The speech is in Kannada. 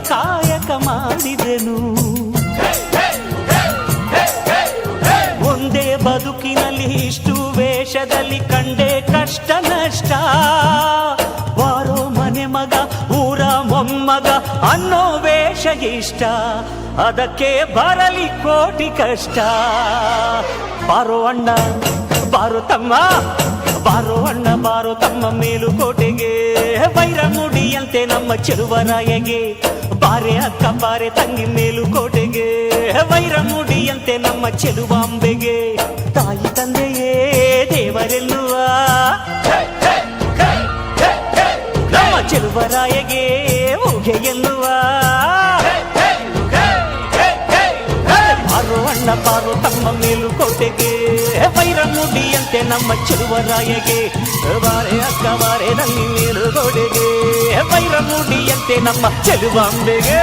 ಕಾಯಕ ಮಾಡಿದೆನು ಒಂದೇ ಬದುಕಿನಲ್ಲಿ ಇಷ್ಟು ವೇಷದಲ್ಲಿ ಕಂಡೆ ಕಷ್ಟ ನಷ್ಟ ಬಾರೋ ಮನೆ ಮಗ ಊರ ಮೊಮ್ಮಗ ಅನ್ನೋ ವೇಷ ಇಷ್ಟ ಅದಕ್ಕೆ ಬರಲಿ ಕೋಟಿ ಕಷ್ಟ ಬಾರೋ ಅಣ್ಣ ಬಾರೋ ತಮ್ಮ ಬಾರೋ ಅಣ್ಣ ಬಾರೋ ತಮ್ಮ ಮೇಲುಕೋಟೆಗೆ ವೈರ ಮುಡಿಯಂತೆ ನಮ್ಮ ಚೆಲುವರಾಯಗೆ ಬಾರೆ ಅಕ್ಕ ಬಾರೆ ತಂಗಿ ಮೇಲುಕೋಟೆಗೆ ವೈರ ಮುಡಿಯಂತೆ ನಮ್ಮ ಚೆಲುವಾಂಬೆಗೆ ತಾಯಿ ತಂದೆಯೇ ದೇವರೆನ್ನುವ ನಮ್ಮ ಚೆಲುವರಾಯಗೆ ಊಗೆ ಎನ್ನುವ ಬಾರೋ ಅಣ್ಣ ಬಾರೋ ತಮ್ಮ ಮೇಲುಕೋಟೆಗೆ ವೈರ ಮುಡಿಯಂತೆ ನಮ್ಮ ಚೆಲುವರಾಯಗೆ ಬಾರೆ ಅಕ್ಕ ಬಾರೆ ತಂಗಿ ಮೇಲುಕೋಟೆಗೆ ವೈರ ಮುಡಿಯಂತೆ ನಮ್ಮ ಚೆಲುವಾಂಬೆಗೆ